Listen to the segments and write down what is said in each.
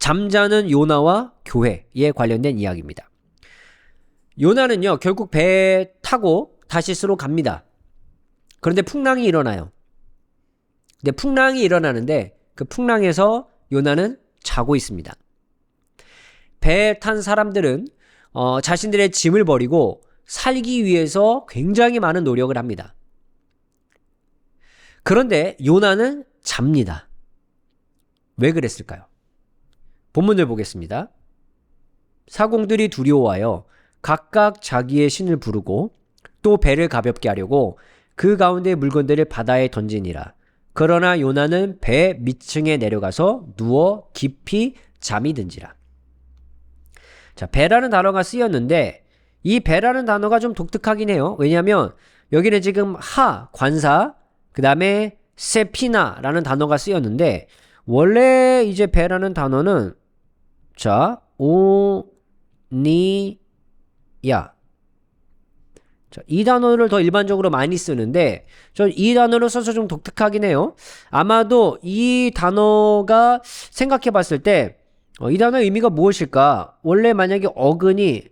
잠자는 요나와 교회에 관련된 이야기입니다. 요나는요, 결국 배 타고 다시스로 갑니다. 그런데 풍랑이 일어나요. 근데 풍랑이 일어나는데 그 풍랑에서 요나는 자고 있습니다. 배에 탄 사람들은 자신들의 짐을 버리고 살기 위해서 굉장히 많은 노력을 합니다. 그런데 요나는 잡니다. 왜 그랬을까요? 본문을 보겠습니다. 사공들이 두려워하여 각각 자기의 신을 부르고 또 배를 가볍게 하려고 그 가운데 물건들을 바다에 던지니라. 그러나 요나는 배 밑층에 내려가서 누워 깊이 잠이 든지라. 자, 배라는 단어가 쓰였는데 이 배라는 단어가 좀 독특하긴 해요. 왜냐하면 여기는 지금 관사, 그 다음에 세피나라는 단어가 쓰였는데 원래 이제 배라는 단어는 자, 오니야. 자, 이 단어를 더 일반적으로 많이 쓰는데 이 단어를 써서 좀 독특하긴 해요. 아마도 이 단어가 생각해 봤을 때 이 단어의 의미가 무엇일까? 원래 만약에 어근이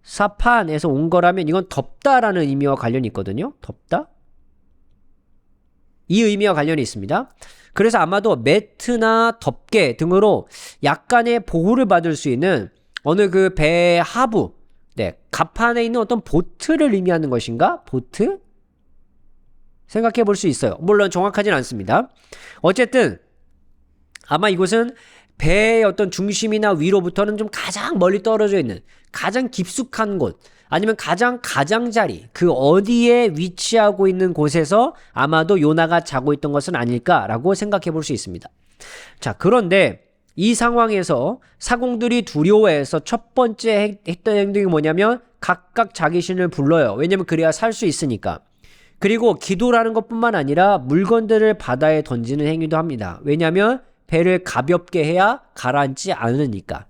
사판에서 온 거라면 이건 덥다라는 의미와 관련이 있거든요. 덥다? 이 의미와 관련이 있습니다. 그래서 아마도 매트나 덮개 등으로 약간의 보호를 받을 수 있는 어느 그 배 하부, 갑판에 있는 어떤 보트를 의미하는 것인가? 보트? 생각해 볼 수 있어요. 물론 정확하진 않습니다. 어쨌든 아마 이곳은 배의 어떤 중심이나 위로부터는 좀 가장 멀리 떨어져 있는 가장 깊숙한 곳 아니면 가장 가장자리 그 어디에 위치하고 있는 곳에서 아마도 요나가 자고 있던 것은 아닐까라고 생각해 볼 수 있습니다. 자, 그런데 이 상황에서 사공들이 두려워해서 첫 번째 했던 행동이 뭐냐면 각각 자기 신을 불러요. 왜냐면 그래야 살 수 있으니까. 그리고 기도라는 것뿐만 아니라 물건들을 바다에 던지는 행위도 합니다. 왜냐면 배를 가볍게 해야 가라앉지 않으니까.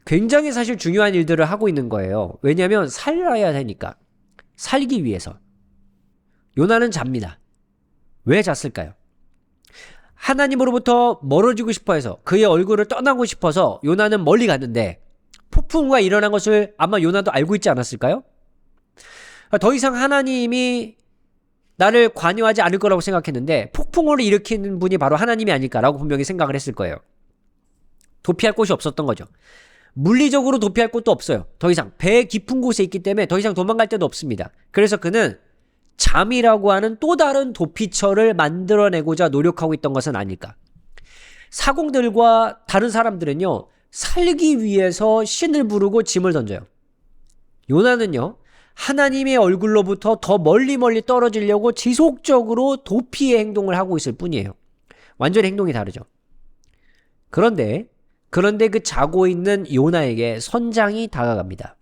굉장히 사실 중요한 일들을 하고 있는 거예요. 왜냐면 살아야 되니까. 살기 위해서. 요나는 잡니다. 왜 잤을까요? 하나님으로부터 멀어지고 싶어 해서 그의 얼굴을 떠나고 싶어서 요나는 멀리 갔는데 폭풍우가 일어난 것을 아마 요나도 알고 있지 않았을까요? 더 이상 하나님이 나를 관여하지 않을 거라고 생각했는데 폭풍우를 일으키는 분이 바로 하나님이 아닐까라고 분명히 생각을 했을 거예요. 도피할 곳이 없었던 거죠. 물리적으로 도피할 곳도 없어요. 더 이상 배 깊은 곳에 있기 때문에 더 이상 도망갈 데도 없습니다. 그래서 그는 잠이라고 하는 또 다른 도피처를 만들어내고자 노력하고 있던 것은 아닐까. 사공들과 다른 사람들은요, 살기 위해서 신을 부르고 짐을 던져요. 요나는요, 하나님의 얼굴로부터 더 멀리 떨어지려고 지속적으로 도피의 행동을 하고 있을 뿐이에요. 완전히 행동이 다르죠. 그런데 그 자고 있는 요나에게 선장이 다가갑니다.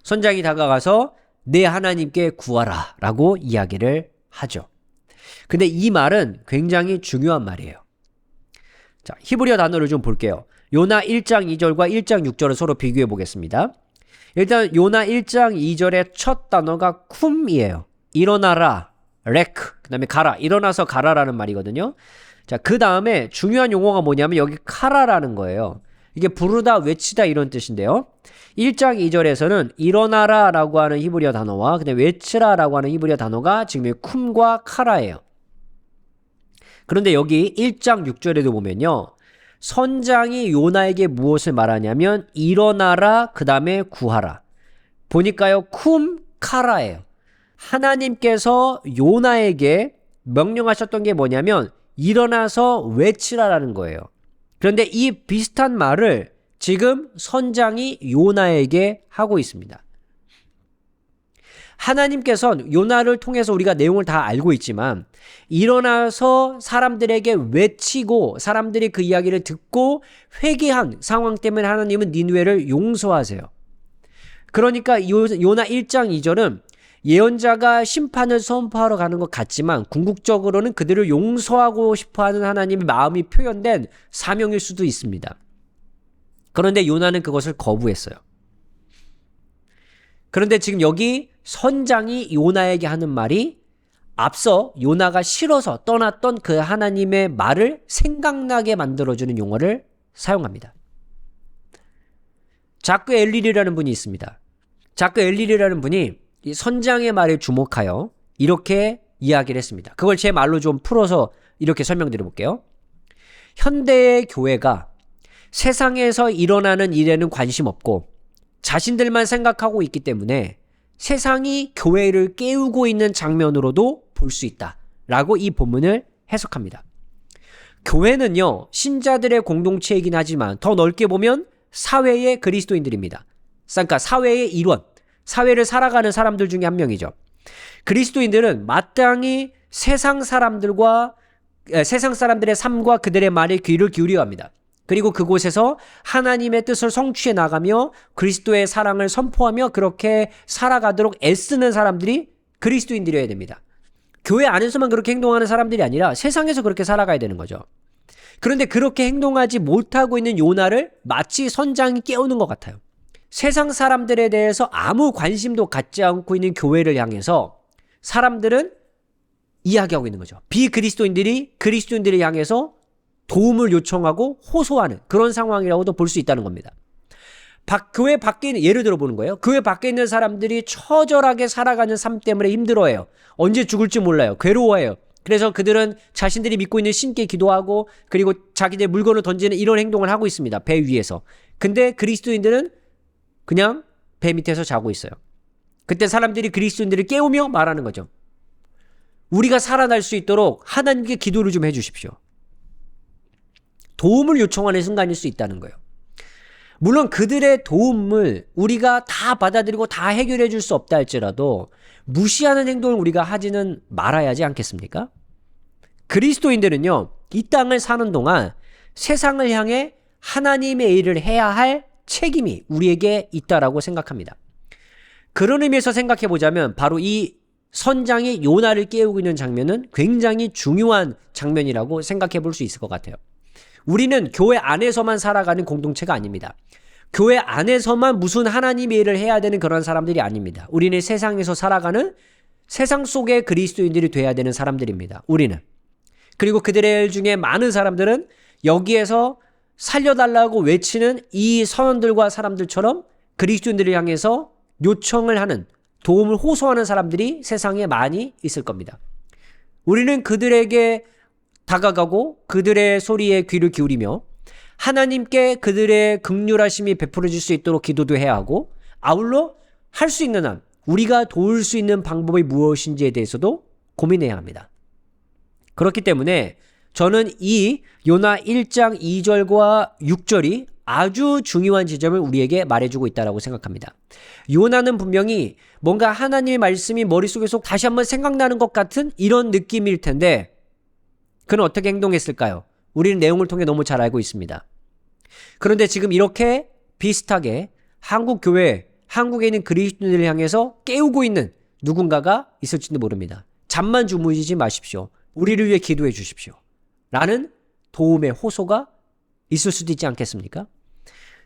선장이 다가가서 내 하나님께 구하라 라고 이야기를 하죠. 근데 이 말은 굉장히 중요한 말이에요. 자, 히브리어 단어를 좀 볼게요. 요나 1장 2절과 1장 6절을 서로 비교해 보겠습니다. 일단 요나 1장 2절의 첫 단어가 쿰이에요. 일어나라, 레크, 그 다음에 가라, 일어나서 가라라는 말이거든요. 자, 그 다음에 중요한 용어가 뭐냐면 여기 카라라는 거예요. 이게 부르다, 외치다 이런 뜻인데요. 1장 2절에서는 일어나라 라고 하는 히브리어 단어와 그 다음에 외치라 라고 하는 히브리어 단어가 지금 쿰과 카라예요. 그런데 여기 1장 6절에도 보면요, 선장이 요나에게 무엇을 말하냐면 일어나라 그 다음에 구하라. 보니까요, 쿰 카라예요. 하나님께서 요나에게 명령하셨던 게 뭐냐면 일어나서 외치라라는 거예요. 그런데 이 비슷한 말을 지금 선장이 요나에게 하고 있습니다. 하나님께서는 요나를 통해서 우리가 내용을 다 알고 있지만 일어나서 사람들에게 외치고 사람들이 그 이야기를 듣고 회개한 상황 때문에 하나님은 니느웨를 용서하세요. 그러니까 요나 1장 2절은 예언자가 심판을 선포하러 가는 것 같지만 궁극적으로는 그들을 용서하고 싶어하는 하나님의 마음이 표현된 사명일 수도 있습니다. 그런데 요나는 그것을 거부했어요. 그런데 지금 여기 선장이 요나에게 하는 말이 앞서 요나가 싫어서 떠났던 그 하나님의 말을 생각나게 만들어주는 용어를 사용합니다. 자크 엘릴이라는 분이 있습니다. 자크 엘릴이라는 분이 이 선장의 말에 주목하여 이렇게 이야기를 했습니다. 그걸 제 말로 좀 풀어서 이렇게 설명드려 볼게요. 현대의 교회가 세상에서 일어나는 일에는 관심 없고 자신들만 생각하고 있기 때문에 세상이 교회를 깨우고 있는 장면으로도 볼 수 있다 라고 이 본문을 해석합니다. 교회는요, 신자들의 공동체이긴 하지만 더 넓게 보면 사회의 그리스도인들입니다. 그러니까 사회의 일원, 사회를 살아가는 사람들 중에 한 명이죠. 그리스도인들은 마땅히 세상 사람들의 삶과 그들의 말에 귀를 기울여야 합니다. 그리고 그곳에서 하나님의 뜻을 성취해 나가며 그리스도의 사랑을 선포하며 그렇게 살아가도록 애쓰는 사람들이 그리스도인들이어야 됩니다. 교회 안에서만 그렇게 행동하는 사람들이 아니라 세상에서 그렇게 살아가야 되는 거죠. 그런데 그렇게 행동하지 못하고 있는 요나를 마치 선장이 깨우는 것 같아요. 세상 사람들에 대해서 아무 관심도 갖지 않고 있는 교회를 향해서 사람들은 이야기하고 있는 거죠. 비그리스도인들이 그리스도인들을 향해서 도움을 요청하고 호소하는 그런 상황이라고도 볼 수 있다는 겁니다. 교회 밖에 있는, 예를 들어 보는 거예요. 교회 밖에 있는 사람들이 처절하게 살아가는 삶 때문에 힘들어해요. 언제 죽을지 몰라요. 괴로워해요. 그래서 그들은 자신들이 믿고 있는 신께 기도하고 그리고 자기들 물건을 던지는 이런 행동을 하고 있습니다. 배 위에서. 근데 그리스도인들은 그냥 배 밑에서 자고 있어요. 그때 사람들이 그리스도인들을 깨우며 말하는 거죠. 우리가 살아날 수 있도록 하나님께 기도를 좀 해주십시오. 도움을 요청하는 순간일 수 있다는 거예요. 물론 그들의 도움을 우리가 다 받아들이고 다 해결해 줄 수 없다 할지라도 무시하는 행동을 우리가 하지는 말아야 하지 않겠습니까? 그리스도인들은요, 이 땅을 사는 동안 세상을 향해 하나님의 일을 해야 할 책임이 우리에게 있다라고 생각합니다. 그런 의미에서 생각해 보자면 바로 이 선장이 요나를 깨우고 있는 장면은 굉장히 중요한 장면이라고 생각해 볼 수 있을 것 같아요. 우리는 교회 안에서만 살아가는 공동체가 아닙니다. 교회 안에서만 무슨 하나님의 일을 해야 되는 그런 사람들이 아닙니다. 우리는 세상에서 살아가는 세상 속의 그리스도인들이 돼야 되는 사람들입니다. 우리는. 그리고 그들의 중에 많은 사람들은 여기에서 살려달라고 외치는 이 선원들과 사람들처럼 그리스도인들을 향해서 요청을 하는, 도움을 호소하는 사람들이 세상에 많이 있을 겁니다. 우리는 그들에게 다가가고 그들의 소리에 귀를 기울이며 하나님께 그들의 긍휼하심이 베풀어질 수 있도록 기도도 해야 하고, 아울러 할 수 있는 한 우리가 도울 수 있는 방법이 무엇인지에 대해서도 고민해야 합니다. 그렇기 때문에 저는 이 요나 1장 2절과 6절이 아주 중요한 지점을 우리에게 말해주고 있다고 생각합니다. 요나는 분명히 뭔가 하나님의 말씀이 머릿속에서 다시 한번 생각나는 것 같은 이런 느낌일 텐데 그는 어떻게 행동했을까요? 우리는 내용을 통해 너무 잘 알고 있습니다. 그런데 지금 이렇게 비슷하게 한국 교회, 한국에 있는 그리스도인들을 향해서 깨우고 있는 누군가가 있을지도 모릅니다. 잠만 주무시지 마십시오. 우리를 위해 기도해 주십시오. 라는 도움의 호소가 있을 수도 있지 않겠습니까?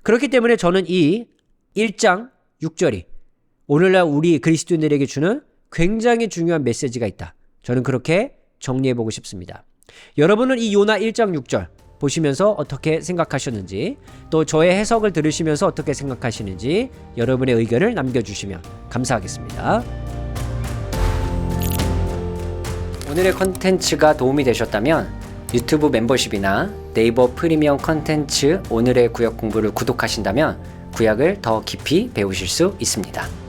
그렇기 때문에 저는 이 1장 6절이 오늘날 우리 그리스도인들에게 주는 굉장히 중요한 메시지가 있다. 저는 그렇게 정리해보고 싶습니다. 여러분은 이 요나 1장 6절 보시면서 어떻게 생각하셨는지, 또 저의 해석을 들으시면서 어떻게 생각하시는지 여러분의 의견을 남겨주시면 감사하겠습니다. 오늘의 컨텐츠가 도움이 되셨다면 유튜브 멤버십이나 네이버 프리미엄 컨텐츠 오늘의 구약 공부를 구독하신다면 구약을 더 깊이 배우실 수 있습니다.